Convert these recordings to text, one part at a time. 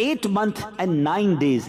8 months and 9 days,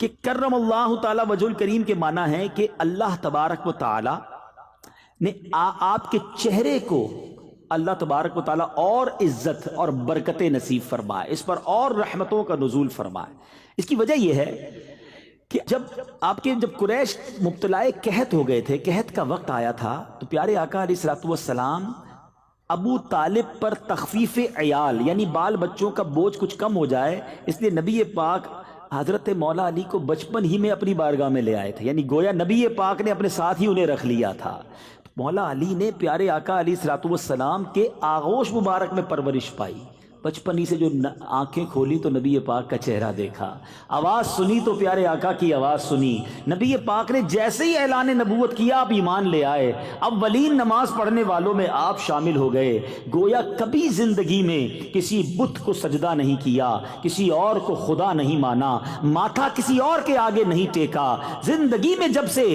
کہ کرم اللہ تعالی وجہ کریم کے معنی ہے کہ اللہ تبارک و تعالی نے آپ کے چہرے کو اللہ تبارک و تعالی اور عزت اور برکت نصیب فرمائے، اس پر اور رحمتوں کا نزول فرمائے۔ اس کی وجہ یہ ہے کہ جب قریش مبتلا قحط ہو گئے تھے، قحط کا وقت آیا تھا، تو پیارے آقا علیہ الصلوۃ والسلام ابو طالب پر تخفیف عیال یعنی بال بچوں کا بوجھ کچھ کم ہو جائے، اس لیے نبی پاک حضرت مولا علی کو بچپن ہی میں اپنی بارگاہ میں لے آئے تھے، یعنی گویا نبی پاک نے اپنے ساتھ ہی انہیں رکھ لیا تھا۔ مولا علی نے پیارے آقا علیہ الصلوۃ والسلام کے آغوش مبارک میں پرورش پائی، بچپن ہی سے جو آنکھیں کھولی تو نبی پاک کا چہرہ دیکھا، آواز سنی تو پیارے آقا کی آواز سنی، نبی پاک نے جیسے ہی اعلان نبوت کیا آپ ایمان لے آئے، اولین نماز پڑھنے والوں میں آپ شامل ہو گئے، گویا کبھی زندگی میں کسی بت کو سجدہ نہیں کیا، کسی اور کو خدا نہیں مانا، ماتھا کسی اور کے آگے نہیں ٹیکا، زندگی میں جب سے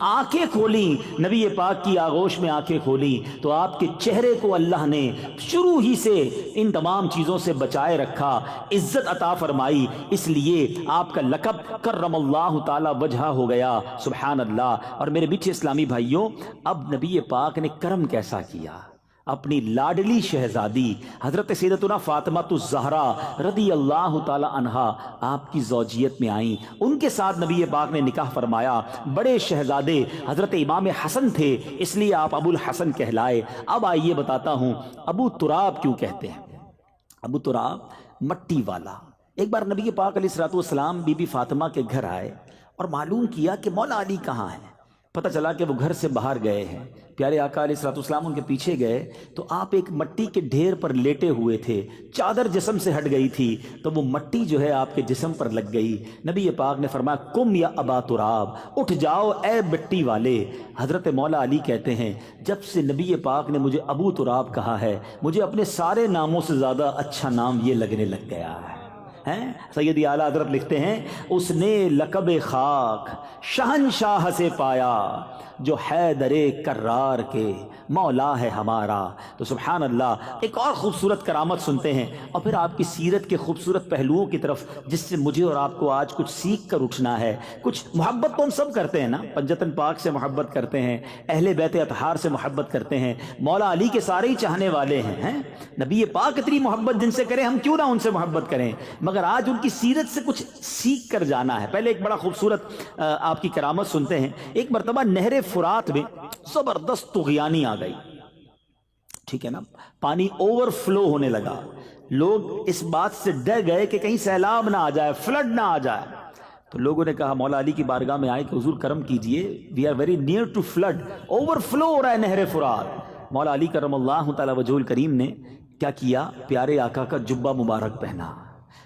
آنکھیں کھولی، نبی پاک کی آغوش میں آنکھیں کھولی تو آپ کے چہرے کو اللہ نے شروع ہی سے ان تمام چیزوں سے بچائے رکھا، عزت عطا فرمائی، اس لیے آپ کا لقب کرم اللہ تعالی وجہ ہو گیا، سبحان اللہ۔ اور میرے میٹھے اسلامی بھائیوں، اب نبی پاک نے کرم کیسا کیا، اپنی لاڈلی شہزادی حضرت سیدتنا فاطمہ الزہرا رضی اللہ تعالی عنہا آپ کی زوجیت میں آئیں، ان کے ساتھ نبی پاک نے نکاح فرمایا، بڑے شہزادے حضرت امام حسن تھے، اس لیے آپ ابو الحسن کہلائے۔ اب آئیے بتاتا ہوں ابو تراب کیوں کہتے ہیں۔ ابو تراب مٹی والا۔ ایک بار نبی پاک علیہ الصلوۃ والسلام بی بی فاطمہ کے گھر آئے اور معلوم کیا کہ مولا علی کہاں ہے، پتہ چلا کہ وہ گھر سے باہر گئے ہیں۔ پیارے آقا علیہ الصلوۃ والسلام ان کے پیچھے گئے تو آپ ایک مٹی کے ڈھیر پر لیٹے ہوئے تھے، چادر جسم سے ہٹ گئی تھی تو وہ مٹی جو ہے آپ کے جسم پر لگ گئی۔ نبی پاک نے فرمایا کم یا ابا تراب، اٹھ جاؤ اے مٹی والے۔ حضرت مولا علی کہتے ہیں جب سے نبی پاک نے مجھے ابو تراب کہا ہے، مجھے اپنے سارے ناموں سے زیادہ اچھا نام یہ لگنے لگ گیا ہے۔ سیدی اعلیٰ حضرت لکھتے ہیں اس نے لقب خاک شہنشاہ سے پایا، جو حیدر کرار کے مولا ہے ہمارا۔ تو سبحان اللہ، ایک اور خوبصورت کرامت سنتے ہیں اور پھر آپ کی سیرت کے خوبصورت پہلوؤں کی طرف جس سے مجھے اور آپ کو آج کچھ سیکھ کر اٹھنا ہے۔ کچھ محبت تو ہم سب کرتے ہیں نا، پنجتن پاک سے محبت کرتے ہیں، اہل بیت اطہار سے محبت کرتے ہیں، مولا علی کے سارے ہی چاہنے والے ہیں۔ نبی پاک اتنی محبت جن سے کریں، ہم کیوں نہ ان سے محبت کریں، مگر آج ان کی سیرت سے کچھ سیکھ کر جانا ہے۔ پہلے ایک بڑا خوبصورت آپ کی کرامت سنتے ہیں۔ ایک مرتبہ نہر فرات میں زبردست طغیانی آ گئی، ٹھیک ہے نا، پانی اوور فلو ہونے لگا، لوگ اس بات سے ڈر گئے کہ کہیں سیلاب نہ آ جائے، فلڈ نہ آ جائے۔ تو لوگوں نے کہا مولا علی کی بارگاہ میں آئے کہ حضور کرم کیجئے، we are very near to flood, overflow ہو رہا ہے نہر فرات۔ مولا علی کرم اللہ تعالی وجہ الکریم نے کیا کیا، پیارے آقا کا جبہ مبارک پہنا،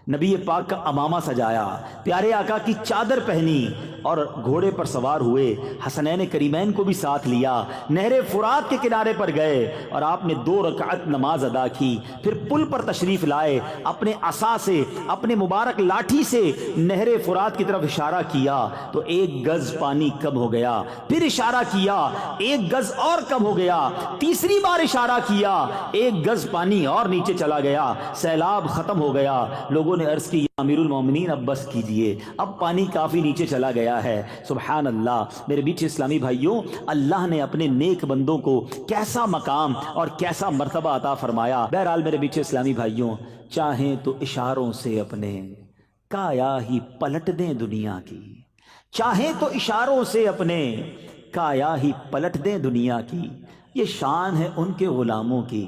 نبی پاک کا امامہ سجایا، پیارے آقا کی چادر پہنی اور گھوڑے پر سوار ہوئے، حسنین کریمین کو بھی ساتھ لیا، نہر فرات کے کنارے پر گئے اور آپ نے 2 رکعت نماز ادا کی، پھر پل پر تشریف لائے، اپنے عصا سے، اپنے مبارک لاٹھی سے نہر فرات کی طرف اشارہ کیا تو 1 گز پانی کم ہو گیا، پھر اشارہ کیا 1 گز اور کم ہو گیا، تیسری بار اشارہ کیا 1 گز پانی اور نیچے چلا گیا، سیلاب ختم ہو گیا۔ لوگوں نے عرض کی امیر المومنین اب بس کیجئے، اب پانی کافی نیچے چلا گیا ہے۔ سبحان اللہ۔ میرے بیچ اسلامی بھائیوں، اللہ نے اپنے نیک بندوں کو کیسا مقام اور کیسا مرتبہ عطا فرمایا۔ بہرحال میرے بیچ اسلامی بھائیوں، چاہیں تو اشاروں سے اپنے کایا ہی پلٹ دیں دنیا کی، چاہیں تو اشاروں سے اپنے کایا ہی پلٹ دیں دنیا کی، یہ شان ہے ان کے غلاموں کی،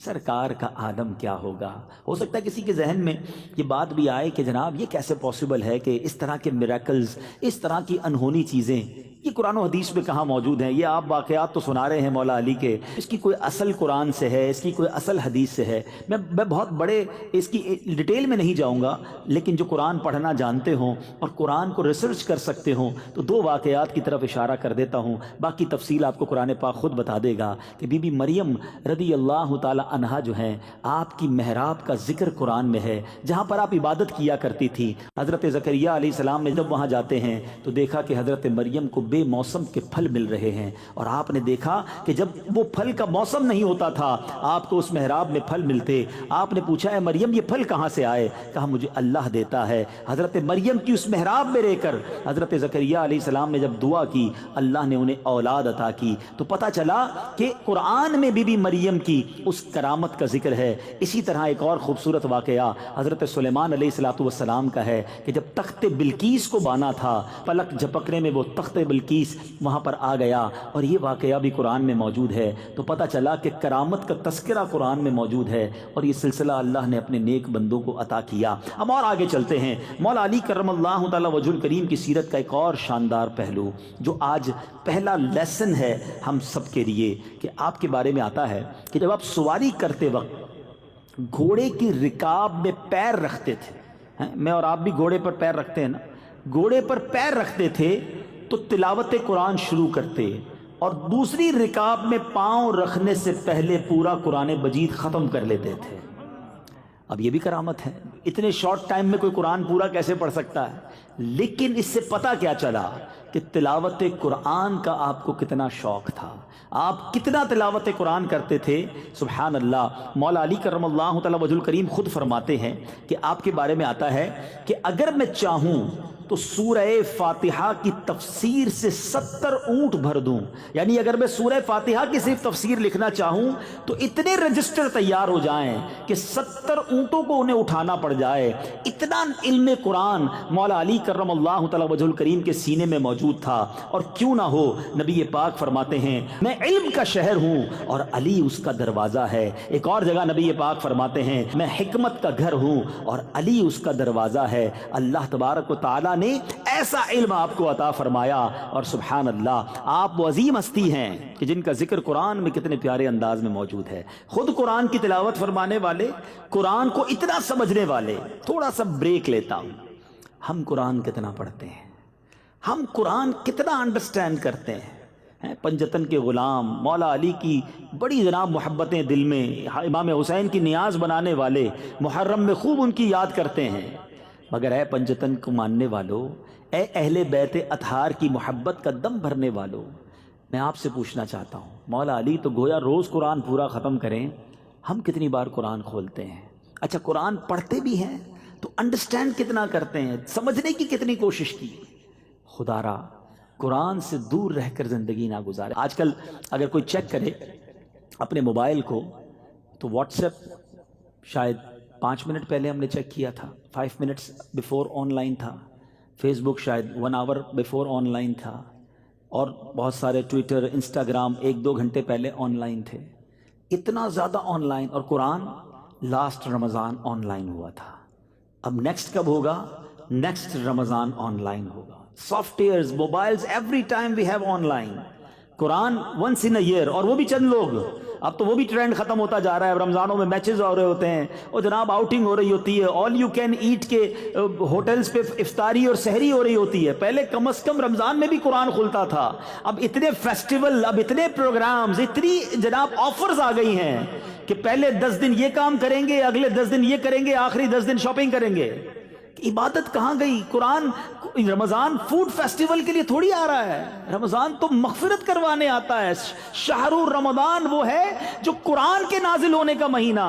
سرکار کا عالم کیا ہوگا۔ ہو سکتا ہے کسی کے ذہن میں یہ بات بھی آئے کہ جناب یہ کیسے پاسبل ہے کہ اس طرح کے میریکلز، اس طرح کی انہونی چیزیں یہ قرآن و حدیث میں کہاں موجود ہیں؟ یہ آپ واقعات تو سنا رہے ہیں مولا علی کے، اس کی کوئی اصل قرآن سے ہے، اس کی کوئی اصل حدیث سے ہے؟ میں بہت بڑے اس کی ڈیٹیل میں نہیں جاؤں گا، لیکن جو قرآن پڑھنا جانتے ہوں اور قرآن کو ریسرچ کر سکتے ہوں تو 2 واقعات کی طرف اشارہ کر دیتا ہوں، باقی تفصیل آپ کو قرآن پاک خود بتا دے گا کہ بی بی مریم رضی اللہ تعالی عنہا جو ہیں، آپ کی محراب کا ذکر قرآن میں ہے، جہاں پر آپ عبادت کیا کرتی تھی۔ حضرت زکریا علیہ السلام نے جب وہاں جاتے ہیں تو دیکھا کہ حضرت مریم کو بے موسم کے پھل مل رہے ہیں، اور آپ نے دیکھا کہ جب وہ پھل کا موسم نہیں ہوتا تھا آپ کو اس محراب میں پھل ملتے۔ آپ نے پوچھا اے مریم یہ پھل کہاں سے آئے؟ کہا مجھے اللہ دیتا ہے۔ حضرت مریم کی اس محراب میں رہ کر حضرت زکریہ علیہ السلام نے جب دعا کی اللہ نے انہیں اولاد عطا کی۔ تو پتہ چلا کہ قرآن میں بی بی مریم کی اس کرامت کا ذکر ہے۔ اسی طرح ایک اور خوبصورت واقعہ حضرت سلیمان علیہ السلام کا ہے کہ جب تخت بلقیس کو بانا تھا، پلک جھپکنے میں وہ تخت بلقیس وہاں پر آ گیا، اور یہ واقعہ بھی قرآن میں موجود ہے۔ تو پتہ چلا کہ کرامت کا تذکرہ قرآن میں موجود ہے، اور یہ سلسلہ اللہ نے اپنے نیک بندوں کو عطا کیا۔ ہم اور آگے چلتے ہیں۔ مولا علی کرم اللہ تعالی وجہ الکریم کی سیرت کا ایک اور شاندار پہلو جو آج پہلا لیسن ہے ہم سب کے لیے، کہ آپ کے بارے میں آتا ہے کہ جب آپ سواری کرتے وقت گھوڑے کی رکاب میں پیر رکھتے تھے، میں اور آپ بھی گھوڑے پر پیر رکھتے ہیں نا، گھوڑے پر پیر رکھتے تھے تو تلاوت قرآن شروع کرتے، اور دوسری رکاب میں پاؤں رکھنے سے پہلے پورا قرآن مجید ختم کر لیتے تھے۔ اب یہ بھی کرامت ہے، اتنے شارٹ ٹائم میں کوئی قرآن پورا کیسے پڑھ سکتا ہے؟ لیکن اس سے پتہ کیا چلا کہ تلاوت قرآن کا آپ کو کتنا شوق تھا، آپ کتنا تلاوت قرآن کرتے تھے۔ سبحان اللہ۔ مولا علی کرم اللہ تعالی وجہ الکریم خود فرماتے ہیں کہ آپ کے بارے میں آتا ہے کہ اگر میں چاہوں تو سورہ فاتحہ کی تفسیر سے 70 اونٹ بھر دوں، یعنی اگر میں سورہ فاتحہ کی صرف تفسیر لکھنا چاہوں تو اتنے رجسٹر تیار ہو جائیں کہ 70 اونٹوں کو انہیں اٹھانا پڑ جائے۔ اتنا علم قرآن مولا علی کرم اللہ تعالی وجہ الکریم کے سینے میں موجود تھا۔ اور کیوں نہ ہو، نبی پاک فرماتے ہیں میں علم کا شہر ہوں اور علی اس کا دروازہ ہے۔ ایک اور جگہ نبی پاک فرماتے ہیں میں حکمت کا گھر ہوں اور علی اس کا دروازہ ہے۔ اللہ تبارک و تعالی نے ایسا علم آپ کو عطا فرمایا، اور سبحان اللہ آپ وہ عظیم ہستی ہیں کہ جن کا ذکر قرآن میں کتنے پیارے انداز میں موجود ہے۔ خود قرآن کی تلاوت فرمانے والے، قرآن کو اتنا سمجھنے والے۔ تھوڑا سا بریک لیتا ہوں، ہم قرآن کتنا پڑھتے ہیں، ہم قرآن کتنا انڈرسٹینڈ کرتے ہیں؟ پنجتن کے غلام، مولا علی کی بڑی جناب محبتیں دل میں، امام حسین کی نیاز بنانے والے، محرم میں خوب ان کی یاد کرتے ہیں۔ مگر اے پنجتن کو ماننے والو، اے اہل بیت اطہار کی محبت کا دم بھرنے والو، میں آپ سے پوچھنا چاہتا ہوں، مولا علی تو گویا روز قرآن پورا ختم کریں، ہم کتنی بار قرآن کھولتے ہیں؟ اچھا قرآن پڑھتے بھی ہیں تو انڈرسٹینڈ کتنا کرتے ہیں، سمجھنے کی کتنی کوشش کی؟ خدا را قرآن سے دور رہ کر زندگی نہ گزارے۔ آج کل اگر کوئی چیک کرے اپنے موبائل کو تو واٹس ایپ شاید 5 منٹ پہلے ہم نے چیک کیا تھا، 5 منٹس بیفور آن لائن تھا، فیس بک شاید 1 آور بیفور آن لائن تھا، اور بہت سارے ٹویٹر، انسٹاگرام 1-2 گھنٹے پہلے آن لائن تھے۔ اتنا زیادہ آن لائن، اور قرآن لاسٹ رمضان آن لائن ہوا تھا۔ اب نیکسٹ کب ہوگا؟ نیکسٹ رمضان آن لائن ہوگا۔ Softwares, mobiles, every time we have online. Quran once in a year, اور وہ بھی چند لوگ۔ اب تو وہ بھی ٹرینڈ ختم ہوتا جا رہا ہے، اب رمضانوں میں میچز ہو رہے ہوتے ہیں، اور جناب آؤٹنگ ہو رہی ہوتی ہے، آل یو کین ایٹ کے ہوٹلز پہ افطاری اور سحری ہو رہی ہوتی ہے۔ پہلے کم از کم رمضان میں بھی قرآن کھلتا تھا، اب اتنے فیسٹیول، اب اتنے پروگرامز، اتنی جناب آفرز آ گئی ہیں کہ پہلے 10 دن یہ کام کریں گے، اگلے 10 دن یہ کریں گے، آخری 10 دن شاپنگ کریں گے۔ عبادت کہاں گئی؟ قرآن رمضان فوڈ فیسٹیول کے لیے تھوڑی آ رہا ہے، رمضان تو مغفرت کروانے آتا ہے۔ شہر رمضان وہ ہے جو قرآن کے نازل ہونے کا مہینہ۔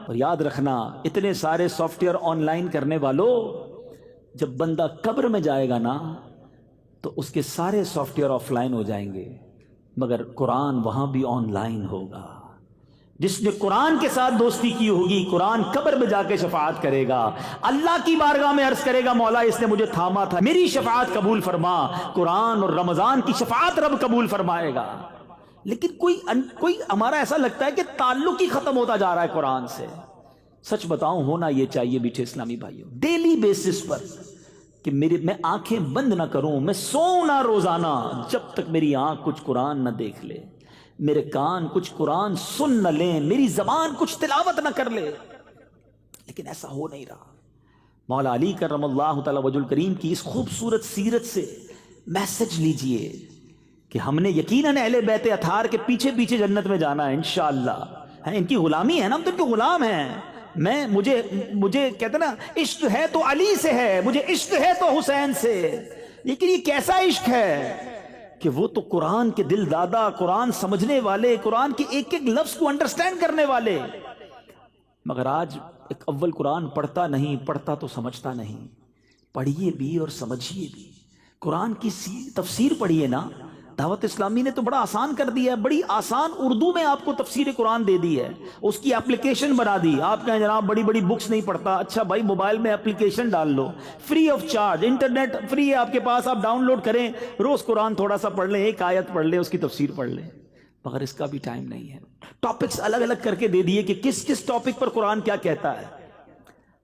اور یاد رکھنا، اتنے سارے سافٹ ویئر آن لائن کرنے والوں، جب بندہ قبر میں جائے گا نا تو اس کے سارے سافٹ ویئر آف لائن ہو جائیں گے، مگر قرآن وہاں بھی آن لائن ہوگا۔ جس نے قرآن کے ساتھ دوستی کی ہوگی، قرآن قبر میں جا کے شفاعت کرے گا، اللہ کی بارگاہ میں عرض کرے گا مولا اس نے مجھے تھاما تھا، میری شفاعت قبول فرما۔ قرآن اور رمضان کی شفاعت رب قبول فرمائے گا۔ لیکن کوئی ہمارا ایسا لگتا ہے کہ تعلق ہی ختم ہوتا جا رہا ہے قرآن سے۔ سچ بتاؤں، ہونا یہ چاہیے میٹھے اسلامی بھائیوں، ڈیلی بیسس پر، کہ میں آنکھیں بند نہ کروں، میں سوؤں نہ روزانہ جب تک میری آنکھ کچھ قرآن نہ دیکھ لے، میرے کان کچھ قرآن سن نہ لیں، میری زبان کچھ تلاوت نہ کر لے۔ لیکن ایسا ہو نہیں رہا۔ مولا علی کرم اللہ تعالی وجہ الکریم کی اس خوبصورت سیرت سے میسج لیجئے کہ ہم نے یقیناً اہل بیت اطہار کے پیچھے پیچھے جنت میں جانا ہے انشاءاللہ۔ ان کی غلامی ہے نا، ہم تو ان کے غلام ہیں۔ مجھے کہتے نا عشق ہے تو علی سے ہے، مجھے عشق ہے تو حسین سے۔ لیکن یہ کیسا عشق ہے کہ وہ تو قرآن کے دل دادا، قرآن سمجھنے والے، قرآن کے ایک ایک لفظ کو انڈرسٹینڈ کرنے والے، مگر آج ایک اول قرآن پڑھتا نہیں، پڑھتا تو سمجھتا نہیں۔ پڑھیے بھی اور سمجھیے بھی، قرآن کی تفسیر پڑھیے نا۔ دعوت اسلامی نے تو بڑا آسان کر دیا ہے، بڑی آسان اردو میں آپ کو تفسیر قرآن دے دی ہے، اس کی اپلیکیشن بنا دی۔ آپ کہیں جناب بڑی بڑی بکس نہیں پڑھتا، اچھا بھائی موبائل میں اپلیکیشن ڈال لو، free of charge, internet free ہے آپ کے پاس، آپ ڈاؤن لوڈ کریں، روز قرآن تھوڑا سا پڑھ لیں، ایک آیت پڑھ لیں، اس کی تفسیر پڑھ لیں۔ مگر اس کا بھی ٹائم نہیں ہے، ٹاپکس الگ الگ کر کے دے دیے کہ کس کس ٹاپک پر قرآن کیا کہتا ہے۔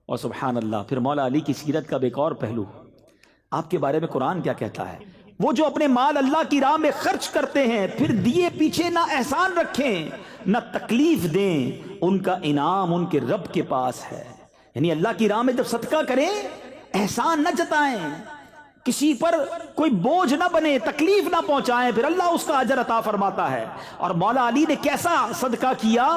اور سبحان اللہ، پھر مولا علی کی سیرت کا ایک اور پہلو، آپ کے بارے میں قرآن کیا کہتا ہے؟ وہ جو اپنے مال اللہ کی راہ میں خرچ کرتے ہیں، پھر دیے پیچھے نہ احسان رکھیں نہ تکلیف دیں، ان کا انعام ان کے رب کے پاس ہے۔ یعنی اللہ کی راہ میں جب صدقہ کریں، احسان نہ جتائیں، کسی پر کوئی بوجھ نہ بنے، تکلیف نہ پہنچائیں، پھر اللہ اس کا اجر عطا فرماتا ہے۔ اور مولا علی نے کیسا صدقہ کیا،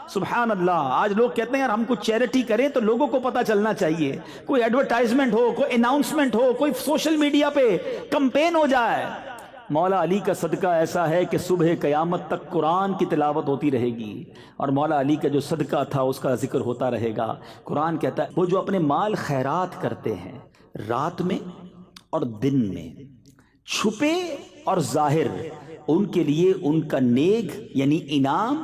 سبحان اللہ۔ آج لوگ کہتے ہیں یار ہم کچھ چیریٹی کریں تو لوگوں کو پتہ چلنا چاہیے، کوئی ایڈورٹائزمنٹ ہو، کوئی اناؤنسمنٹ ہو، کوئی سوشل میڈیا پہ کمپین ہو جائے۔ مولا علی کا صدقہ ایسا ہے کہ صبح قیامت تک قرآن کی تلاوت ہوتی رہے گی، اور مولا علی کا جو صدقہ تھا اس کا ذکر ہوتا رہے گا۔ قرآن کہتا ہے وہ جو اپنے مال خیرات کرتے ہیں رات میں اور دن میں، چھپے اور ظاہر، ان کے لیے ان کا نیک یعنی انعام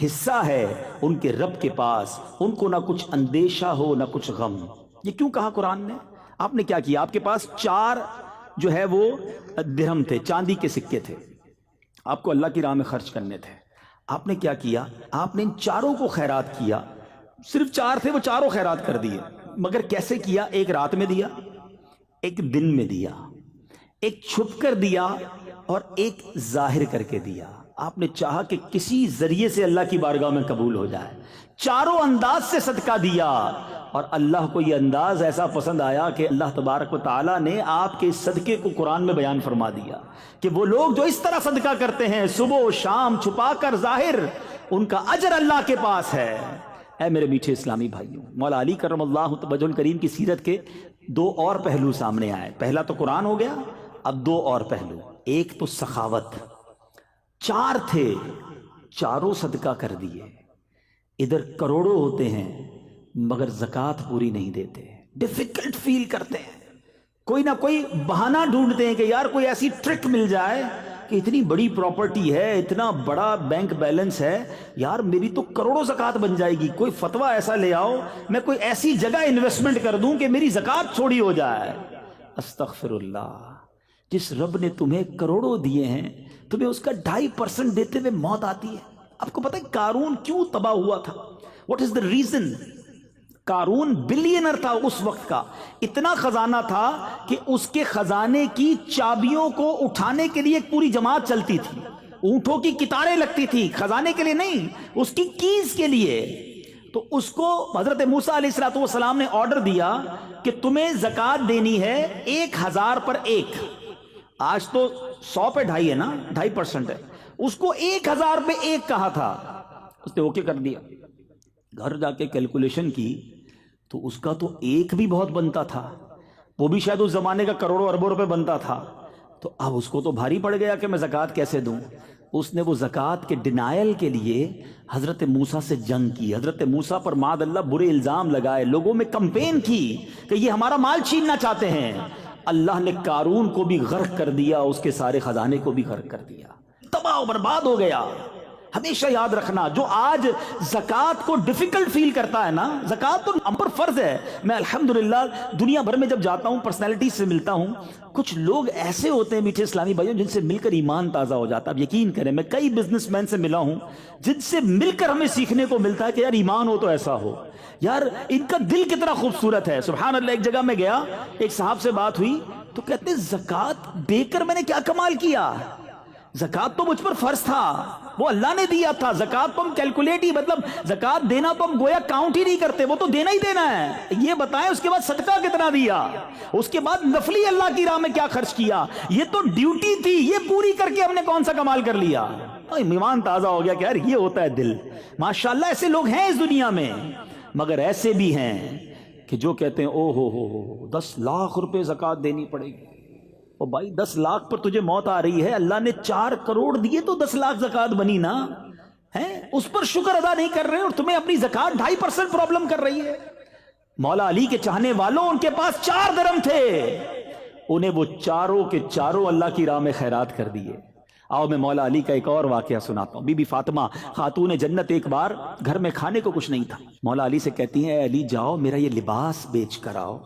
حصہ ہے ان کے رب کے پاس، ان کو نہ کچھ اندیشہ ہو نہ کچھ غم۔ یہ کیوں کہا قرآن نے؟ آپ نے کیا کیا؟ آپ کے پاس 4 جو ہے وہ درہم تھے، چاندی کے سکے تھے، آپ کو اللہ کی راہ میں خرچ کرنے تھے۔ آپ نے کیا کیا؟ آپ نے ان چاروں کو خیرات کیا۔ صرف 4 تھے، وہ چاروں خیرات کر دیے، مگر کیسے کیا؟ ایک رات میں دیا، ایک دن میں دیا، ایک چھپ کر دیا، اور ایک ظاہر کر کے دیا۔ آپ نے چاہا کہ کسی ذریعے سے اللہ کی بارگاہ میں قبول ہو جائے، چاروں انداز سے صدقہ دیا، اور اللہ کو یہ انداز ایسا پسند آیا کہ اللہ تبارک و تعالیٰ نے آپ کے اس صدقے کو قرآن میں بیان فرما دیا کہ وہ لوگ جو اس طرح صدقہ کرتے ہیں صبح و شام، چھپا کر ظاہر، ان کا اجر اللہ کے پاس ہے۔ اے میرے میٹھے اسلامی بھائیوں، مولا علی کرم اللہ وجہ الکریم کی سیرت کے 2 اور پہلو سامنے آئے۔ پہلا تو قرآن ہو گیا، اب 2 اور پہلو۔ ایک تو سخاوت، 4 تھے، چاروں صدقہ کر دیے۔ ادھر کروڑوں ہوتے ہیں مگر زکوٰۃ پوری نہیں دیتے، ڈیفیکلٹ فیل کرتے ہیں، کوئی نہ کوئی بہانہ ڈھونڈتے ہیں کہ یار کوئی ایسی ٹرک مل جائے کہ اتنی بڑی پراپرٹی ہے، اتنا بڑا بینک بیلنس ہے، یار میری تو کروڑوں زکوٰۃ بن جائے گی، کوئی فتویٰ ایسا لے آؤ، میں کوئی ایسی جگہ انویسٹمنٹ کر دوں کہ میری زکوٰۃ چھوڑی ہو جائے۔ استغفر اللہ، جس رب نے تمہیں کروڑوں دیے ہیں، تمہیں اس کا 2.5% دیتے ہوئے موت آتی ہے۔ آپ کو پتہ ہے قارون کیوں تباہ ہوا تھا؟ What is the reason? قارون بلینر تھا اس وقت کا، اتنا خزانہ تھا کہ اس کے خزانے کی چابیوں کو اٹھانے کے لیے ایک پوری جماعت چلتی تھی، اونٹوں کی قطاریں لگتی تھی، خزانے کے لیے نہیں، اس کی کیز کے لیے۔ تو اس کو حضرت موسیٰ علیہ السلام نے آرڈر دیا کہ تمہیں زکوٰۃ دینی ہے 1000 پر 1۔ آج تو 100 پہ 2.5 ہے نا، 2.5% ہے، اس کو 1000 پہ 1 کہا تھا، اس نے اوکے کر دیا۔ گھر جا کے کیلکولیشن کی تو اس کا تو 1 بھی بہت بنتا تھا، وہ بھی شاید اس زمانے کا کروڑوں اربوں روپے بنتا تھا، تو اب اس کو تو بھاری پڑ گیا کہ میں زکوٰۃ کیسے دوں۔ اس نے وہ زکوٰۃ کے ڈینائل کے لیے حضرت موسیٰ سے جنگ کی، حضرت موسیٰ پر معاذ اللہ برے الزام لگائے، لوگوں میں کمپین کی کہ یہ ہمارا مال چھیننا چاہتے ہیں۔ اللہ نے قارون کو بھی غرق کر دیا، اس کے سارے خزانے کو بھی غرق کر دیا، تباہ و برباد ہو گیا۔ ہمیشہ یاد رکھنا، جو آج زکوٰۃ کو ڈیفیکلٹ فیل کرتا ہے نا، زکوٰۃ تو ہم پر فرض ہے۔ میں الحمدللہ دنیا بھر میں جب جاتا ہوں، پرسنالٹی سے ملتا ہوں، کچھ لوگ ایسے ہوتے ہیں میٹھے اسلامی بھائیوں جن سے مل کر ایمان تازہ ہو جاتا ہے۔ اب یقین کریں، میں کئی بزنس مین سے ملا ہوں جن سے مل کر ہمیں سیکھنے کو ملتا ہے کہ یار ایمان ہو تو ایسا ہو، یار ان کا دل کتنا خوبصورت ہے، سبحان اللہ۔ ایک جگہ میں گیا، ایک صاحب سے بات ہوئی تو کہتے ہیں زکوٰۃ دے کر میں نے کیا کمال کیا، زکوٰۃ تو مجھ پر فرض تھا، وہ اللہ نے دیا تھا، زکوٰۃ تو ہم کیلکولیٹ ہی، مطلب زکوٰۃ دینا تو ہم گویا کاؤنٹ ہی نہیں کرتے، وہ تو دینا ہی دینا ہے۔ یہ بتائیں اس کے بعد صدقہ کتنا دیا، اس کے بعد نفلی اللہ کی راہ میں کیا خرچ کیا، یہ تو ڈیوٹی تھی، یہ پوری کر کے ہم نے کون سا کمال کر لیا۔ ایمان تازہ ہو گیا کہ یار یہ ہوتا ہے دل۔ ماشاءاللہ ایسے لوگ ہیں اس دنیا میں، مگر ایسے بھی ہیں کہ جو کہتے ہیں او ہو 10 لاکھ روپے زکوٰۃ دینی پڑے گی، اور بھائی 10 لاکھ پر تجھے موت آ رہی ہے، اللہ نے 4 کروڑ دیے تو 10 لاکھ زکوٰۃ بنی نا، ہیں اس پر شکر ادا نہیں کر رہے اور تمہیں اپنی زکوٰۃ 2.5% پرابلم کر رہی ہے۔ مولا علی کے چاہنے والوں، ان کے پاس 4 درم تھے، انہیں وہ چاروں کے چاروں اللہ کی راہ میں خیرات کر دیے۔ آؤ میں مولا علی کا ایک اور واقعہ سناتا ہوں۔ بی بی فاطمہ خاتون جنت ایک بار گھر میں کھانے کو کچھ نہیں تھا، مولا علی سے کہتی ہیں اے علی جاؤ میرا یہ لباس بیچ کر آؤ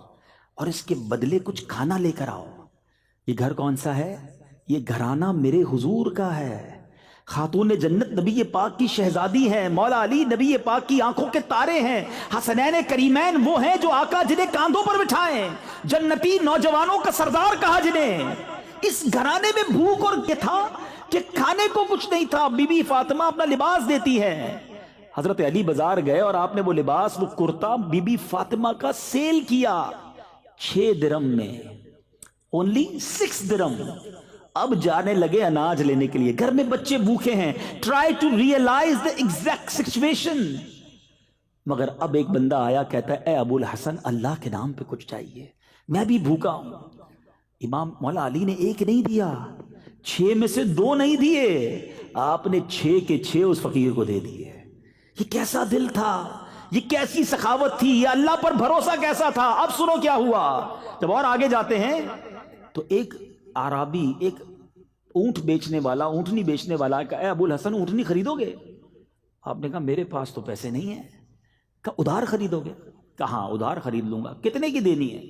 اور اس کے بدلے کچھ کھانا لے کر آؤ۔ یہ گھر کون سا ہے؟ یہ گھرانہ میرے حضور کا ہے۔ خاتون جنت نبی پاک کی شہزادی ہیں، مولا علی نبی پاک کی آنکھوں کے تارے ہیں، حسنین کریمین وہ ہیں جو آقا جنہیں کاندھوں پر بٹھائیں، جنتی نوجوانوں کا سردار کہا جنہیں۔ اس گھرانے میں بھوک اور یہ تھا کہ کھانے کو کچھ نہیں تھا، بی بی فاطمہ اپنا لباس دیتی ہے۔ حضرت علی بازار گئے اور آپ نے وہ لباس، وہ کرتا بی بی فاطمہ کا سیل کیا 6 درم میں، اونلی 6 درم۔ اب جانے لگے اناج لینے کے لیے، گھر میں بچے بھوکے ہیں، try to realise the exact situation. مگر اب ایک بندہ آیا، کہتا ہے اے ابو الحسن اللہ کے نام پہ کچھ چاہیے، میں بھی بھوکا ہوں۔ امام مولا علی نے 1 نہیں دیا، 6 میں سے 2 نہیں دیے، آپ نے 6 کے 6 اس فقیر کو دے دیے۔ یہ کیسا دل تھا، یہ کیسی سخاوت تھی، یہ اللہ پر بھروسہ کیسا تھا۔ اب سنو کیا ہوا، جب اور آگے جاتے ہیں تو ایک عرابی، ایک اونٹ بیچنے والا، اونٹنی بیچنے والا کہا اے ابو الحسن اونٹنی خریدو گے؟ آپ نے کہا میرے پاس تو پیسے نہیں ہیں۔ کہا ادھار خریدو گے؟ کہا ہاں ادھار خرید لوں گا۔ کتنے کی دینی ہے؟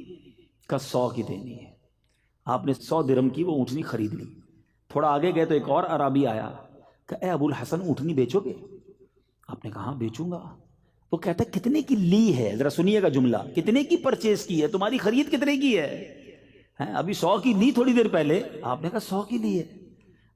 کہا 100 کی دینی ہے۔ آپ نے 100 درم کی وہ اونٹنی خرید لی۔ تھوڑا آگے گئے تو ایک اور عرابی آیا، کہا اے ابو الحسن اونٹنی بیچو گے؟ آپ نے کہا ہاں بیچوں گا۔ وہ کہتا ہے کتنے کی لی ہے؟ ذرا سنیے گا جملہ، کتنے کی پرچیز کی ہے، تمہاری خرید کتنے کی ہے؟ ابھی 100 کی لی تھوڑی دیر پہلے، آپ نے کہا 100 کی لی ہے۔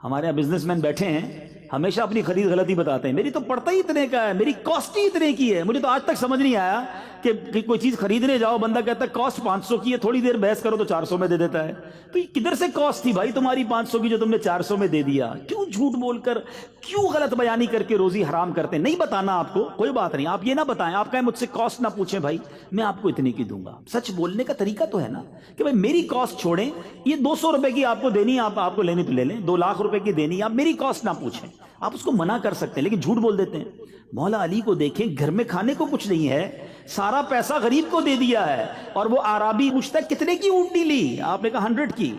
ہمارے یہاں بزنس مین بیٹھے ہیں، ہمیشہ اپنی خرید غلطی بتاتے ہیں، میری تو پڑتا ہی اتنے کا ہے، میری کاسٹ ہی اتنے کی ہے۔ مجھے تو آج تک سمجھ نہیں آیا کہ کوئی چیز خریدنے جاؤ، بندہ کہتا ہے کاسٹ 500 کی ہے، تھوڑی دیر بحث کرو تو 400 میں دے دیتا ہے۔ تو یہ کدھر سے کاسٹ تھی بھائی تمہاری 500 کی جو تم نے 400 میں دے دیا؟ کیوں جھوٹ بول کر، کیوں غلط بیانی کر کے روزی حرام کرتے ہیں؟ نہیں بتانا آپ کو، کوئی بات نہیں، آپ یہ نہ بتائیں، آپ کہیں مجھ سے کاسٹ نہ پوچھیں، بھائی میں آپ کو اتنے کی دوں گا۔ سچ بولنے کا طریقہ تو ہے نا کہ بھائی میری کاسٹ چھوڑیں، یہ 200 روپے کی آپ کو دینی ہے، آپ کو لینی تو لے لیں، 2 لاکھ روپے کی دینی ہے، آپ میری کاسٹ نہ پوچھیں۔ آپ اس کو منع کر سکتے ہیں لیکن جھوٹ بول دیتے ہیں۔ مولا علی کو دیکھیں، گھر میں کھانے کو کچھ نہیں ہے، سارا پیسہ غریب کو دے دیا ہے، اور وہ عرابی پوچھتا ہے کتنے کی اونٹنی لی؟ آپ نے کہا 100 کی۔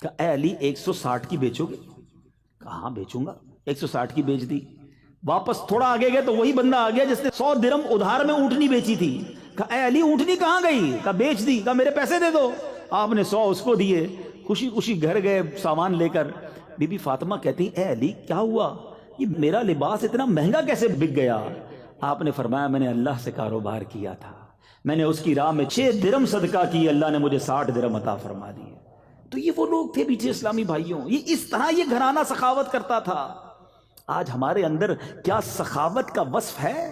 کہا اے علی 160 کی بیچو گے؟ کہا ہاں بیچوں گا۔ 160 کی بیچ دی۔ واپس تھوڑا آگے گئے تو وہی بندہ آ گیا جس نے 100 درم ادھار میں اونٹنی بیچی تھی۔ کہا اے علی اونٹنی کہاں گئی؟ کہا بیچ دی۔ کہا میرے پیسے دے دو۔ آپ نے 100 اس کو دیے، خوشی خوشی گھر گئے سامان لے کر۔ بی بی فاطمہ کہتی اے علی کیا ہوا، یہ میرا لباس اتنا مہنگا کیسے بک گیا؟ آپ نے فرمایا میں نے اللہ سے کاروبار کیا تھا، میں نے اس کی راہ میں 6 درم صدقہ کی، اللہ نے مجھے 60 درم عطا فرما دیے۔ تو یہ وہ لوگ تھے میٹھے اسلامی بھائیوں، یہ اس طرح یہ گھرانہ سخاوت کرتا تھا۔ آج ہمارے اندر کیا سخاوت کا وصف ہے؟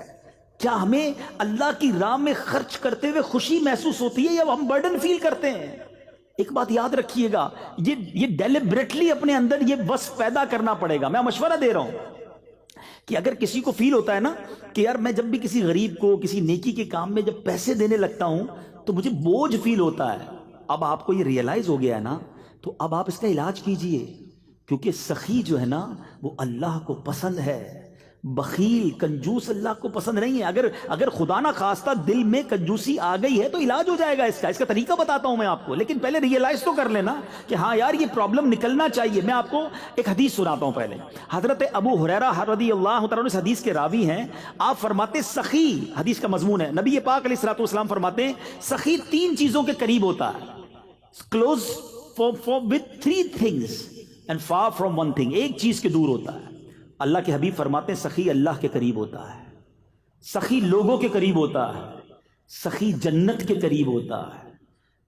کیا ہمیں اللہ کی راہ میں خرچ کرتے ہوئے خوشی محسوس ہوتی ہے یا ہم برڈن فیل کرتے ہیں؟ ایک بات یاد رکھیے گا، یہ ڈیلیبریٹلی اپنے اندر یہ وصف پیدا کرنا پڑے گا۔ میں مشورہ دے رہا ہوں کہ اگر کسی کو فیل ہوتا ہے نا کہ یار میں جب بھی کسی غریب کو کسی نیکی کے کام میں جب پیسے دینے لگتا ہوں تو مجھے بوجھ فیل ہوتا ہے، اب آپ کو یہ ریئلائز ہو گیا ہے نا، تو اب آپ اس کا علاج کیجئے، کیونکہ سخی جو ہے نا وہ اللہ کو پسند ہے، بخیل کنجوس اللہ کو پسند نہیں ہے۔ اگر خدا نہ خواستہ دل میں کنجوسی آ گئی ہے تو علاج ہو جائے گا، اس کا طریقہ بتاتا ہوں میں آپ کو، لیکن پہلے ریئلائز تو کر لینا کہ ہاں یار یہ پرابلم نکلنا چاہیے۔ میں آپ کو ایک حدیث سناتا ہوں پہلے۔ حضرت ابو ہریرہ رضی اللہ تعالیٰ عنہ اس حدیث کے راوی ہیں، آپ فرماتے سخی، حدیث کا مضمون ہے، نبی پاک علیہ الصلوۃ والسلام فرماتے ہیں سخی 3 چیزوں کے قریب ہوتا ہے، close with 3 things and far from 1 thing، ایک چیز کے دور ہوتا ہے۔ اللہ کے حبیب فرماتے ہیں سخی اللہ کے قریب ہوتا ہے، سخی لوگوں کے قریب ہوتا ہے، سخی جنت کے قریب ہوتا ہے،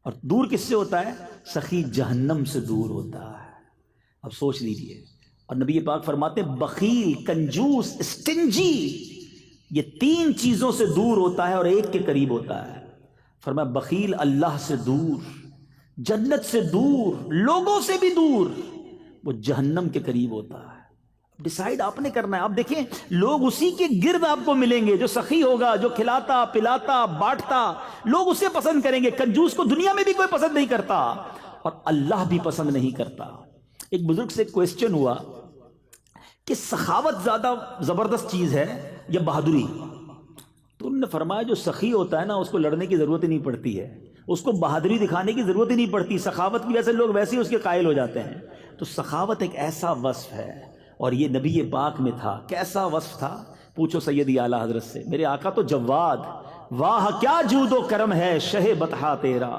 اور دور کس سے ہوتا ہے؟ سخی جہنم سے دور ہوتا ہے۔ اب سوچ لیجئے، اور نبی پاک فرماتے ہیں بخیل کنجوس اسٹنجی یہ 3 چیزوں سے دور ہوتا ہے اور ایک کے قریب ہوتا ہے۔ فرمایا بخیل اللہ سے دور، جنت سے دور، لوگوں سے بھی دور، وہ جہنم کے قریب ہوتا ہے۔ ڈیسائیڈ آپ نے کرنا ہے۔ آپ دیکھیں لوگ اسی کے گرد آپ کو ملیں گے جو سخی ہوگا، جو کھلاتا پلاتا بانٹتا، لوگ اسے پسند کریں گے۔ کنجوس کو دنیا میں بھی کوئی پسند نہیں کرتا، اور اللہ بھی پسند نہیں کرتا. ایک بزرگ سے کویسچن ہوا کہ سخاوت زیادہ زبردست چیز ہے یا بہادری؟ تو انہوں نے فرمایا جو سخی ہوتا ہے نا اس کو لڑنے کی ضرورت ہی نہیں پڑتی ہے، اس کو بہادری دکھانے کی ضرورت ہی نہیں پڑتی. سخاوت کی وجہ سے لوگ ویسے ہی اس کے قائل ہو جاتے ہیں. تو سخاوت ایک ایسا وصف ہے اور یہ نبی پاک میں تھا. کیسا وصف تھا؟ پوچھو سیدی اعلیٰ حضرت سے. میرے آقا تو جواد، واہ کیا جود و کرم ہے شہ بطحا تیرا،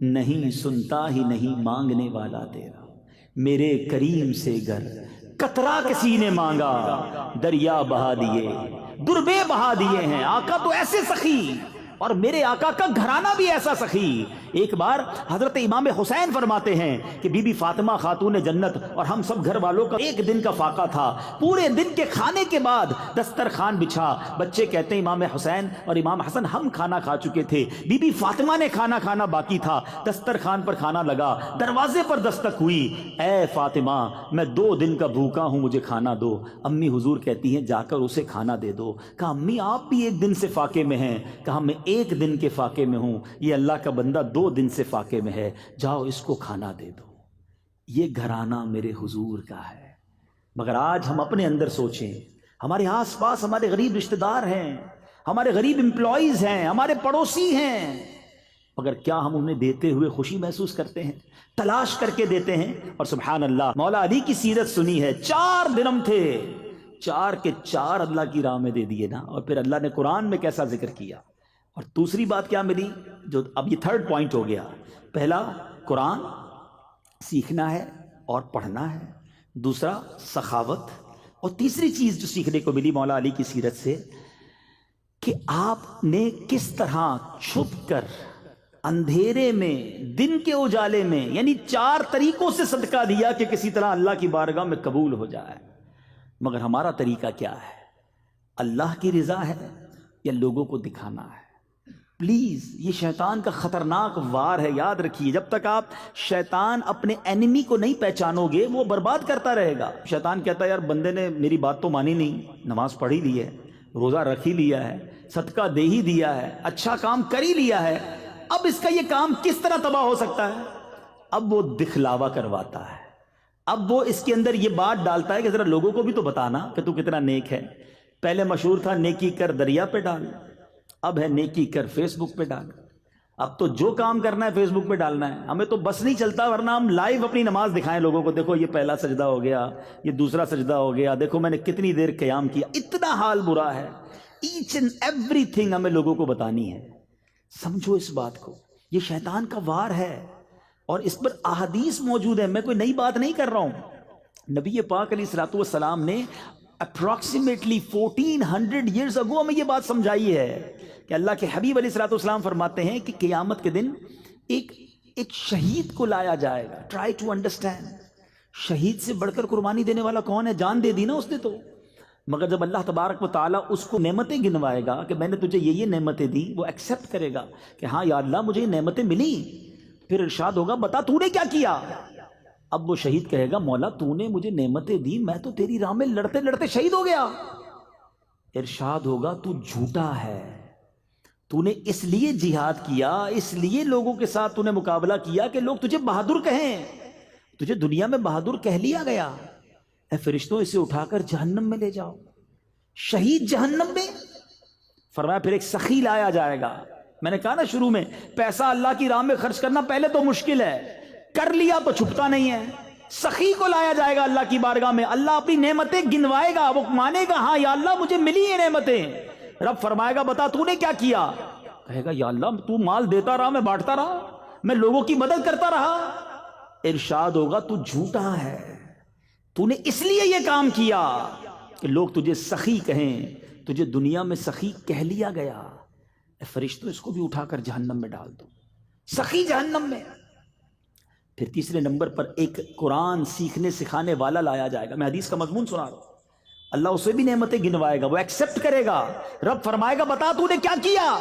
نہیں سنتا ہی نہیں مانگنے والا تیرا. میرے کریم سے گر قطرہ کسی نے مانگا، دریا بہا دیے دربے بہا دیے ہیں. آقا تو ایسے سخی، اور میرے آقا کا گھرانہ بھی ایسا سخی. ایک بار حضرت امام حسین فرماتے ہیں کہ بی بی فاطمہ خاتون جنت اور ہم سب گھر والوں کا ایک دن کا فاقہ تھا. پورے دن کے کھانے کے بعد دسترخوان بچھا. بچے کہتے ہیں امام حسین اور امام حسن ہم کھانا کھا چکے تھے، بی بی فاطمہ نے کھانا باقی تھا. دسترخوان پر کھانا لگا، دروازے پر دستک ہوئی، اے فاطمہ میں 2 دن کا بھوکا ہوں، مجھے کھانا دو. امی حضور کہتی ہیں جا کر اسے کھانا دے دو. کہا امی آپ بھی 1 دن سے فاقے میں ہیں. کہا میں 1 دن کے فاقے میں ہوں، یہ اللہ کا بندہ 2 دن سے فاقے میں ہے، جاؤ اس کو کھانا دے دو. یہ گھرانہ میرے حضور کا ہے. مگر آج ہم اپنے اندر سوچیں، ہمارے آس پاس ہمارے غریب رشتہ دار ہیں، ہمارے غریب امپلائیز ہیں، ہمارے پڑوسی ہیں، مگر کیا ہم انہیں دیتے ہوئے خوشی محسوس کرتے ہیں؟ تلاش کر کے دیتے ہیں. اور سبحان اللہ مولا علی کی سیرت سنی ہے، 4 درم تھے، 4 کے 4 اللہ کی راہ میں دے دیے نا. اور پھر اللہ نے قرآن میں کیسا ذکر کیا. اور دوسری بات کیا ملی، جو اب یہ 3rd پوائنٹ ہو گیا. پہلا قرآن سیکھنا ہے اور پڑھنا ہے، دوسرا سخاوت، اور تیسری چیز جو سیکھنے کو ملی مولا علی کی سیرت سے کہ آپ نے کس طرح چھپ کر اندھیرے میں دن کے اجالے میں، یعنی 4 طریقوں سے صدقہ دیا کہ کسی طرح اللہ کی بارگاہ میں قبول ہو جائے. مگر ہمارا طریقہ کیا ہے؟ اللہ کی رضا ہے یا لوگوں کو دکھانا ہے؟ پلیز یہ شیطان کا خطرناک وار ہے، یاد رکھیے. جب تک آپ شیطان اپنے اینیمی کو نہیں پہچانو گے وہ برباد کرتا رہے گا. شیطان کہتا ہے یار بندے نے میری بات تو مانی نہیں، نماز پڑھ ہی لی ہے، روزہ رکھ ہی لیا ہے، صدقہ دے ہی دیا ہے، اچھا کام کر ہی لیا ہے، اب اس کا یہ کام کس طرح تباہ ہو سکتا ہے؟ اب وہ دکھلاوا کرواتا ہے. اب وہ اس کے اندر یہ بات ڈالتا ہے کہ ذرا لوگوں کو بھی تو بتانا کہ تو کتنا نیک ہے. پہلے مشہور تھا نیکی کر دریا پہ ڈال، اب ہے نیکی کر فیس بک پہ ڈال. اب تو جو کام کرنا ہے فیس بک پہ ڈالنا ہے. ہمیں تو بس نہیں چلتا، ورنہ ہم لائیو اپنی نماز دکھائیں لوگوں کو، دیکھو یہ پہلا سجدہ ہو گیا، یہ دوسرا سجدہ ہو گیا، دیکھو میں نے کتنی دیر قیام کیا. اتنا حال برا ہے، ایچ اینڈ ایوری تھنگ ہمیں لوگوں کو بتانی ہے. سمجھو اس بات کو، یہ شیطان کا وار ہے اور اس پر احادیث موجود ہے. میں کوئی نئی بات نہیں کر رہا ہوں. نبی پاک علیہ الصلوۃ والسلام نے اپروکسیمیٹلی 1400 ایئرز اگو ہمیں یہ بات سمجھائی ہے کہ اللہ کے حبیب علیہ الصلوۃ والسلام فرماتے ہیں کہ قیامت کے دن ایک شہید کو لایا جائے گا. ٹرائی ٹو انڈرسٹینڈ، شہید سے بڑھ کر قربانی دینے والا کون ہے؟ جان دے دی نا اس نے تو. مگر جب اللہ تبارک و تعالیٰ اس کو نعمتیں گنوائے گا کہ میں نے تجھے یہ نعمتیں دی، وہ ایکسیپٹ کرے گا کہ ہاں یا اللہ مجھے یہ نعمتیں ملی. پھر ارشاد ہوگا بتا تو نے کیا کیا؟ اب وہ شہید کہے گا مولا تو نے مجھے نعمتیں دی، میں تو تیری راہ میں لڑتے لڑتے شہید ہو گیا. ارشاد ہوگا تو جھوٹا ہے، تو نے اس لیے جہاد کیا، اس لیے لوگوں کے ساتھ تو نے مقابلہ کیا کہ لوگ تجھے بہادر کہیں. تجھے دنیا میں بہادر کہہ لیا گیا. اے فرشتوں اسے اٹھا کر جہنم میں لے جاؤ. شہید جہنم میں. فرمایا پھر ایک سخی لایا جائے گا. میں نے کہا نا شروع میں پیسہ اللہ کی راہ میں خرچ کرنا پہلے تو مشکل ہے، کر لیا تو چھپتا نہیں ہے. سخی کو لایا جائے گا اللہ کی بارگاہ میں. اللہ اپنی نعمتیں گنوائے گا، وہ مانے گا ہاں یا اللہ مجھے ملی یہ نعمتیں. رب فرمائے گا بتا تو نے کیا کیا؟ کہے گا یا اللہ تو مال دیتا رہا، میں بانٹتا رہا، میں لوگوں کی مدد کرتا رہا. ارشاد ہوگا تو جھوٹا ہے، تو نے اس لیے یہ کام کیا کہ لوگ تجھے سخی کہیں، تجھے دنیا میں سخی کہہ لیا گیا. اے فرشتوں اس کو بھی اٹھا کر جہنم میں ڈال دو. سخی جہنم میں. پھر تیسرے نمبر پر ایک قرآن سیکھنے سکھانے والا لایا جائے گا. میں حدیث کا مضمون سنا رہا ہوں. اللہ اسے بھی نعمتیں گنوائے گا، وہ ایکسیپٹ کرے گا. رب فرمائے گا بتا تو نے کیا کیا؟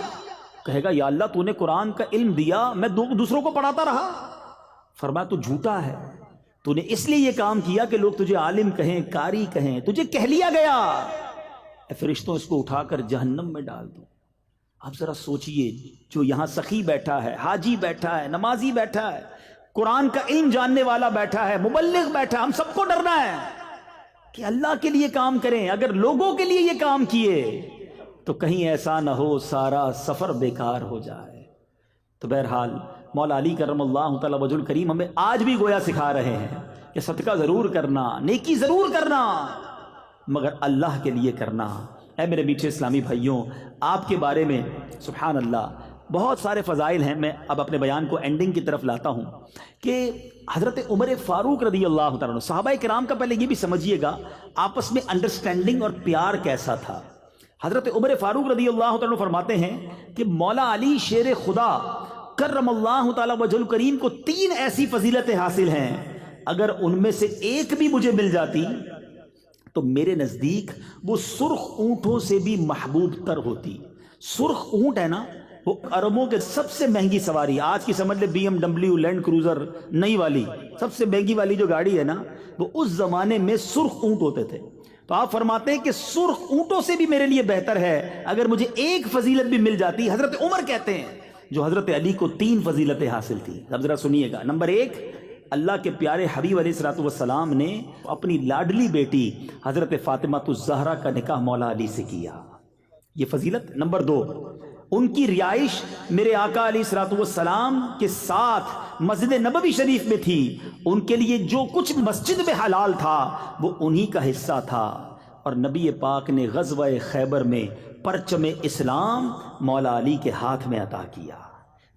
کہے گا یا اللہ تو نے قرآن کا علم دیا، میں دوسروں کو پڑھاتا رہا. فرمایا تو جھوٹا ہے، تو نے اس لیے یہ کام کیا کہ لوگ تجھے عالم کہیں، قاری کہیں، تجھے کہہ لیا گیا. اے فرشتوں اس کو اٹھا کر جہنم میں ڈال دو. آپ ذرا سوچئے، جو یہاں سخی بیٹھا ہے، حاجی بیٹھا ہے، نمازی بیٹھا ہے، قرآن کا علم جاننے والا بیٹھا ہے، مبلغ بیٹھا، ہم سب کو ڈرنا ہے کہ اللہ کے لیے کام کریں. اگر لوگوں کے لیے یہ کام کیے تو کہیں ایسا نہ ہو سارا سفر بیکار ہو جائے. تو بہرحال مولا علی کرم اللہ تعالی وجہ الکریم ہمیں آج بھی گویا سکھا رہے ہیں کہ صدقہ ضرور کرنا، نیکی ضرور کرنا، مگر اللہ کے لیے کرنا. اے میرے میٹھے اسلامی بھائیوں، آپ کے بارے میں سبحان اللہ بہت سارے فضائل ہیں. میں اب اپنے بیان کو اینڈنگ کی طرف لاتا ہوں کہ حضرت عمر فاروق رضی اللہ تعالیٰ عنہ، صحابہ کرام کا پہلے یہ بھی سمجھیے گا آپس میں انڈرسٹینڈنگ اور پیار کیسا تھا. حضرت عمر فاروق رضی اللہ تعالیٰ عنہ فرماتے ہیں کہ مولا علی شیر خدا کرم اللہ تعالیٰ وجہ الکریم کو 3 ایسی فضیلتیں حاصل ہیں، اگر ان میں سے ایک بھی مجھے مل جاتی تو میرے نزدیک وہ سرخ اونٹوں سے بھی محبوب تر ہوتی. سرخ اونٹ ہے نا، وہ عربوں کے سب سے مہنگی سواری، آج کی سمجھ لے BMW لینڈ کروزر نئی والی سب سے مہنگی والی جو گاڑی ہے نا، وہ اس زمانے میں سرخ اونٹ ہوتے تھے. تو آپ فرماتے ہیں کہ سرخ اونٹوں سے بھی میرے لیے بہتر ہے اگر مجھے ایک فضیلت بھی مل جاتی. حضرت عمر کہتے ہیں جو حضرت علی کو 3 فضیلتیں حاصل تھی. اب ذرا سنیے گا. نمبر 1، اللہ کے پیارے حبیب علیہ الصلوۃ والسلام نے اپنی لاڈلی بیٹی حضرت فاطمہ الزہرا کا نکاح مولا علی سے کیا، یہ فضیلت. نمبر 2، ان کی رہائش میرے آقا علیہ الصلوۃ والسلام کے ساتھ مسجد نبوی شریف میں تھی. ان کے لیے جو کچھ مسجد میں حلال تھا وہ انہی کا حصہ تھا. اور نبی پاک نے غزوہ خیبر میں پرچم اسلام مولا علی کے ہاتھ میں عطا کیا.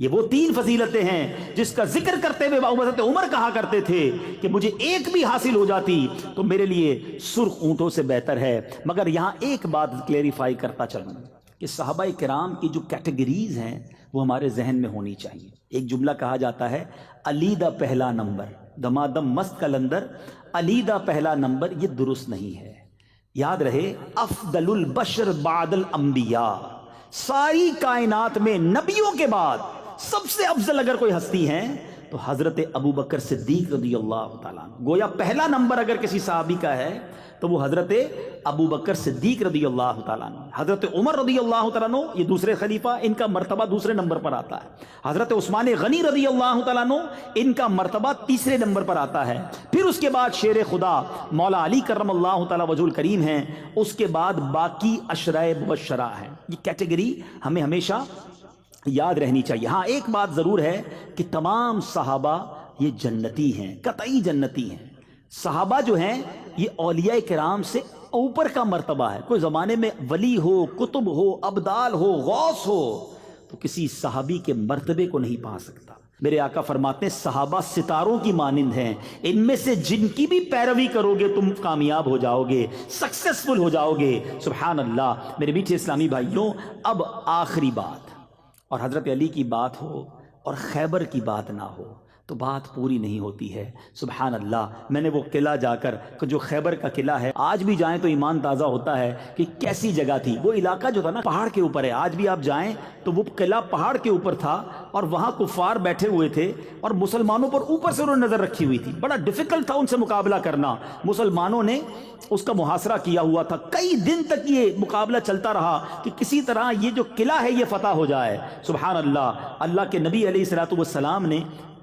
یہ وہ 3 فضیلتیں ہیں جس کا ذکر کرتے ہوئے حضرت عمر کہا کرتے تھے کہ مجھے ایک بھی حاصل ہو جاتی تو میرے لیے سرخ اونٹوں سے بہتر ہے. مگر یہاں ایک بات کلیریفائی کرتا چلوں کہ صحابہ کرام کی جو کیٹیگریز ہیں وہ ہمارے ذہن میں ہونی چاہیے. ایک جملہ کہا جاتا ہے علی دا پہلا نمبر، دمادم مست کلندر، علی دا پہلا نمبر، یہ درست نہیں ہے. یاد رہے افضل البشر بعد الانبیاء، ساری کائنات میں نبیوں کے بعد سب سے افضل اگر کوئی ہستی ہیں تو حضرت ابو بکر صدیق رضی اللہ تعالیٰ عنہ. گویا پہلا نمبر اگر کسی صحابی کا ہے تو وہ حضرت ابو بکر صدیق رضی اللہ تعالیٰ عنہ. حضرت عمر رضی اللہ تعالیٰ عنہ یہ دوسرے خلیفہ، ان کا مرتبہ دوسرے نمبر پر آتا ہے. حضرت عثمان غنی رضی اللہ تعالیٰ عنہ ان کا مرتبہ تیسرے نمبر پر آتا ہے. پھر اس کے بعد شیر خدا مولا علی کرم اللہ تعالیٰ وجہ الکریم ہیں. اس کے بعد باقی عشرۂ مبشرہ ہیں. یہ کیٹیگری ہمیں ہمیشہ یاد رہنی چاہیے. ہاں ایک بات ضرور ہے کہ تمام صحابہ یہ جنتی ہیں، قطعی جنتی ہیں. صحابہ جو ہیں یہ اولیاء کرام سے اوپر کا مرتبہ ہے. کوئی زمانے میں ولی ہو، کتب ہو، ابدال ہو، غوث ہو تو کسی صحابی کے مرتبے کو نہیں پا سکتا. میرے آقا فرماتے ہیں صحابہ ستاروں کی مانند ہیں، ان میں سے جن کی بھی پیروی کرو گے تم کامیاب ہو جاؤ گے، سکسیسفل ہو جاؤ گے. سبحان اللہ. میرے میٹھے اسلامی بھائیوں، اب آخری بات، اور حضرت علی کی بات ہو اور خیبر کی بات نہ ہو تو بات پوری نہیں ہوتی ہے. سبحان اللہ. میں نے وہ قلعہ جا کر جو خیبر کا قلعہ ہے، آج بھی جائیں تو ایمان تازہ ہوتا ہے کہ کیسی جگہ تھی. وہ علاقہ جو تھا نا پہاڑ کے اوپر ہے، آج بھی آپ جائیں تو وہ قلعہ پہاڑ کے اوپر تھا اور وہاں کفار بیٹھے ہوئے تھے اور مسلمانوں پر اوپر سے انہوں نے نظر رکھی ہوئی تھی. بڑا ڈیفیکلٹ تھا ان سے مقابلہ کرنا. مسلمانوں نے اس کا محاصرہ کیا ہوا تھا. کئی دن تک یہ مقابلہ چلتا رہا کہ کسی طرح یہ جو قلعہ ہے یہ فتح ہو جائے. سبحان اللہ. اللہ کے نبی علیہ الصلوۃ والسلام نے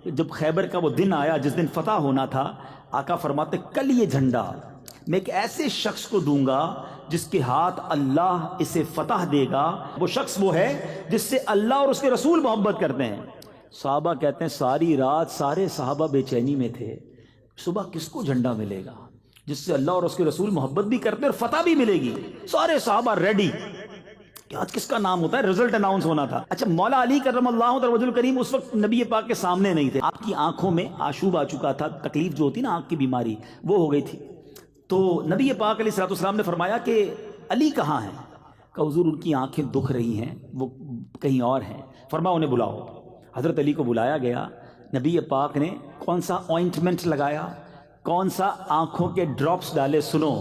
جب خیبر کا وہ دن آیا جس دن فتح ہونا تھا، آقا فرماتے کل یہ جھنڈا میں ایک ایسے شخص کو دوں گا جس کے ہاتھ اللہ اسے فتح دے گا. وہ شخص وہ ہے جس سے اللہ اور اس کے رسول محبت کرتے ہیں. صحابہ کہتے ہیں ساری رات سارے صحابہ بے چینی میں تھے، صبح کس کو جھنڈا ملے گا جس سے اللہ اور اس کے رسول محبت بھی کرتے ہیں اور فتح بھی ملے گی. سارے صحابہ ریڈی کہ آج کس کا نام ہوتا ہے، رزلٹ اناؤنس ہونا تھا. اچھا مولا علی کرم اللہ تعالی وجہ الکریم اس وقت نبی پاک کے سامنے نہیں تھے. آپ کی آنکھوں میں آشوب آ چکا تھا، تکلیف جو ہوتی نا آنکھ کی بیماری وہ ہو گئی تھی. تو نبی پاک علیہ الصلوۃ والسلام نے فرمایا کہ علی کہاں ہیں؟ کہ حضور ان کی آنکھیں دکھ رہی ہیں، وہ کہیں اور ہیں. فرمایا انہیں بلاؤ. حضرت علی کو بلایا گیا. نبی پاک نے کون سا آئنٹمنٹ لگایا، کون سا آنکھوں کے ڈراپس ڈالے. سنو،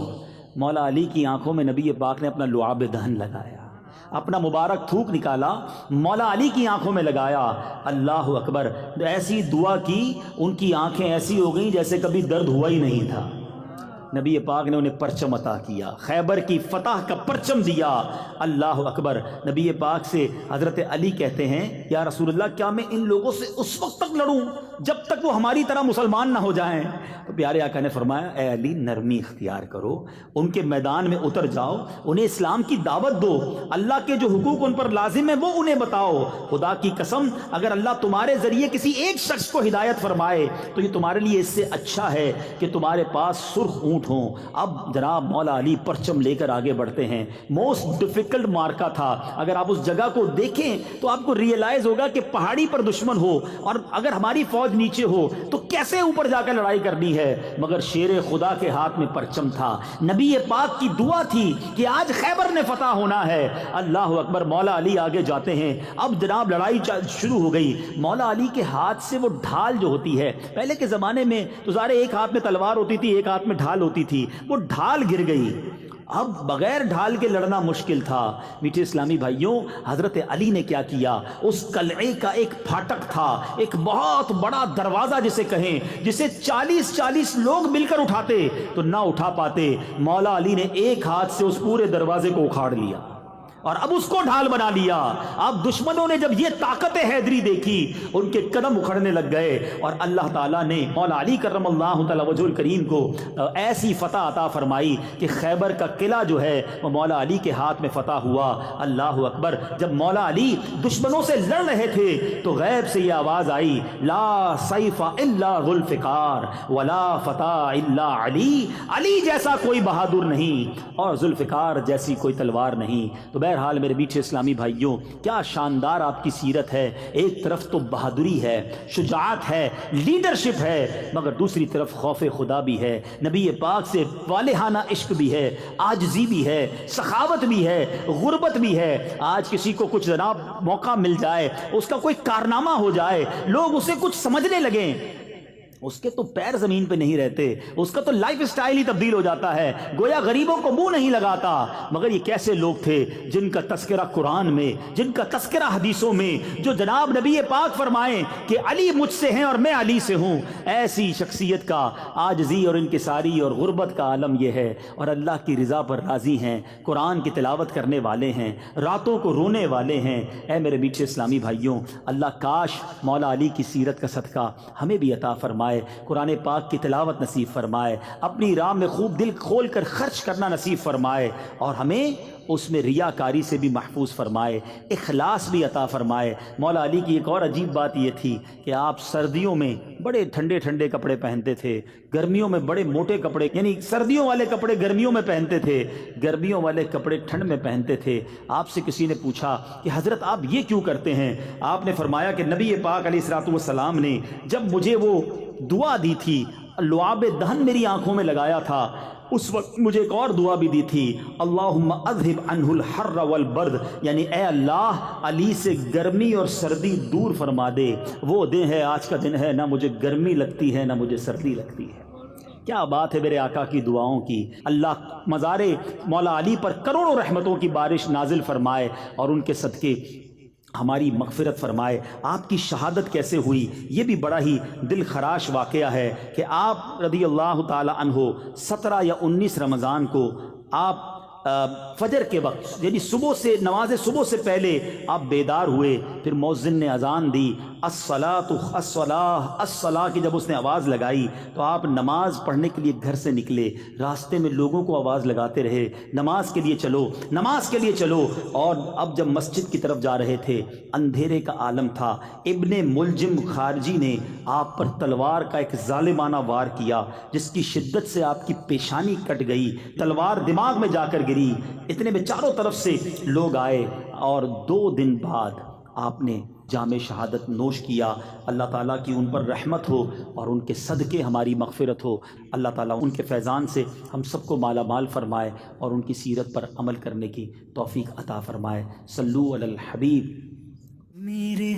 مولا علی کی آنکھوں میں نبی پاک نے اپنا لعاب دہن لگایا، اپنا مبارک تھوک نکالا، مولا علی کی آنکھوں میں لگایا. اللہ اکبر. ایسی دعا کی ان کی آنکھیں ایسی ہو گئیں جیسے کبھی درد ہوا ہی نہیں تھا. نبی پاک نے انہیں پرچم عطا کیا، خیبر کی فتح کا پرچم دیا۔ اللہ اکبر۔ نبی پاک سے حضرت علی کہتے ہیں یا رسول اللہ کیا میں ان لوگوں سے اس وقت تک لڑوں جب تک وہ ہماری طرح مسلمان نہ ہو جائیں؟ تو پیارے آقا نے فرمایا اے علی نرمی اختیار کرو، ان کے میدان میں اتر جاؤ، انہیں اسلام کی دعوت دو، اللہ کے جو حقوق ان پر لازم ہے وہ انہیں بتاؤ۔ خدا کی قسم اگر اللہ تمہارے ذریعے کسی ایک شخص کو ہدایت فرمائے تو یہ تمہارے لیے اس سے اچھا ہے کہ تمہارے پاس سرخ اونٹ ہوں۔ اب جناب مولا علی پرچم لے کر آگے بڑھتے ہیں۔ موسٹ ڈیفیکلٹ مارکا تھا، اگر آپ اس جگہ کو دیکھیں تو آپ کو ریئلائز ہوگا کہ پہاڑی پر دشمن ہو اور اگر ہماری فوج نیچے ہو تو کیسے اوپر جا کر لڑائی کرنی ہے، مگر شیر خدا کے ہاتھ میں پرچم تھا۔ نبی پاک کی دعا تھی کہ آج خیبر نے فتح ہونا ہے۔ اللہ اکبر۔ مولا علی آگے جاتے ہیں۔ اب جناب لڑائی شروع ہو گئی۔ مولا علی کے ہاتھ سے وہ ڈھال جو ہوتی ہے، پہلے کے زمانے میں تو ظاہر ایک ہاتھ میں تلوار ہوتی تھی ایک ہاتھ میں ڈھال ہوتی تھی، وہ ڈھال گر گئی۔ اب بغیر ڈھال کے لڑنا مشکل تھا۔ میٹھے اسلامی بھائیوں، حضرت علی نے کیا کیا، اس قلعے کا ایک پھاٹک تھا، ایک بہت بڑا دروازہ جسے کہیں، جسے 40 لوگ مل کر اٹھاتے تو نہ اٹھا پاتے، مولا علی نے ایک ہاتھ سے اس پورے دروازے کو اکھاڑ لیا اور اب اس کو ڈھال بنا لیا۔ اب دشمنوں نے جب یہ طاقت حیدری دیکھی ان کے قدم اکھڑنے لگ گئے، اور اللہ تعالیٰ نے مولا علی کرم اللہ تعالی وجہ الکریم کو ایسی فتح عطا فرمائی کہ خیبر کا قلعہ جو ہے وہ مولا علی کے ہاتھ میں فتح ہوا۔ اللہ اکبر۔ جب مولا علی دشمنوں سے لڑ رہے تھے تو غیب سے یہ آواز آئی، لا سیف الا ذوالفقار ولا فتح الا علی، علی جیسا کوئی بہادر نہیں اور ذوالفقار جیسی کوئی تلوار نہیں۔ تو بہرحال میرے میٹھے اسلامی بھائیوں، کیا شاندار آپ کی سیرت ہے۔ ایک طرف تو بہادری ہے، شجاعت ہے، لیڈرشپ ہے، مگر دوسری طرف خوف خدا بھی ہے، نبی پاک سے والہانہ عشق بھی ہے، عاجزی بھی ہے، سخاوت بھی ہے، غربت بھی ہے۔ آج کسی کو کچھ جناب موقع مل جائے، اس کا کوئی کارنامہ ہو جائے، لوگ اسے کچھ سمجھنے لگیں، اس کے تو پیر زمین پہ نہیں رہتے، اس کا تو لائف سٹائل ہی تبدیل ہو جاتا ہے، گویا غریبوں کو منہ نہیں لگاتا۔ مگر یہ کیسے لوگ تھے جن کا تذکرہ قرآن میں، جن کا تذکرہ حدیثوں میں، جو جناب نبی پاک فرمائیں کہ علی مجھ سے ہیں اور میں علی سے ہوں۔ ایسی شخصیت کا عاجزی اور انکساری اور غربت کا عالم یہ ہے، اور اللہ کی رضا پر راضی ہیں، قرآن کی تلاوت کرنے والے ہیں، راتوں کو رونے والے ہیں۔ اے میرے میٹھے اسلامی بھائیوں، اللہ کاش مولا علی کی سیرت کا صدقہ ہمیں بھی عطا فرمائے، قرآن پاک کی تلاوت نصیب فرمائے، اپنی راہ میں خوب دل کھول کر خرچ کرنا نصیب فرمائے، اور ہمیں اس میں ریاکاری سے بھی محفوظ فرمائے، اخلاص بھی عطا فرمائے۔ مولا علی کی ایک اور عجیب بات یہ تھی کہ آپ سردیوں میں بڑے ٹھنڈے ٹھنڈے کپڑے پہنتے تھے، گرمیوں میں بڑے موٹے کپڑے، یعنی سردیوں والے کپڑے گرمیوں میں پہنتے تھے، گرمیوں والے کپڑے ٹھنڈ میں پہنتے تھے۔ آپ سے کسی نے پوچھا کہ حضرت آپ یہ کیوں کرتے ہیں؟ آپ نے فرمایا کہ نبی پاک علیہ الصلوۃ والسلام نے جب مجھے وہ دعا دی تھی، لعاب دہن میری آنکھوں میں لگایا تھا، اس وقت مجھے ایک اور دعا بھی دی تھی، اللہم اذہب عنہ الحر والبرد، یعنی اے اللہ علی سے گرمی اور سردی دور فرما دے۔ وہ دن ہے، آج کا دن ہے، نہ مجھے گرمی لگتی ہے نہ مجھے سردی لگتی ہے۔ کیا بات ہے میرے آقا کی دعاؤں کی۔ اللہ مزار مولا علی پر کروڑوں رحمتوں کی بارش نازل فرمائے اور ان کے صدقے ہماری مغفرت فرمائے۔ آپ کی شہادت کیسے ہوئی یہ بھی بڑا ہی دل خراش واقعہ ہے کہ آپ رضی اللہ تعالی عنہ 17 یا 19 رمضان کو آپ فجر کے وقت، یعنی صبح سے، نماز صبح سے پہلے آپ بیدار ہوئے، پھر مؤذن نے اذان دی، الصلاۃ الصلاۃ الصلاۃ کی جب اس نے آواز لگائی تو آپ نماز پڑھنے کے لیے گھر سے نکلے، راستے میں لوگوں کو آواز لگاتے رہے، نماز کے لیے چلو، نماز کے لیے چلو۔ اور اب جب مسجد کی طرف جا رہے تھے، اندھیرے کا عالم تھا، ابن ملجم خارجی نے آپ پر تلوار کا ایک ظالمانہ وار کیا جس کی شدت سے آپ کی پیشانی کٹ گئی، تلوار دماغ میں جا کر گری۔ اتنے میں چاروں طرف سے لوگ آئے اور 2 دن بعد آپ نے جام شہادت نوش کیا۔ اللہ تعالیٰ کی ان پر رحمت ہو اور ان کے صدقے ہماری مغفرت ہو۔ اللہ تعالیٰ ان کے فیضان سے ہم سب کو مالا مال فرمائے اور ان کی سیرت پر عمل کرنے کی توفیق عطا فرمائے۔ صلو علی الحبیب۔ میرے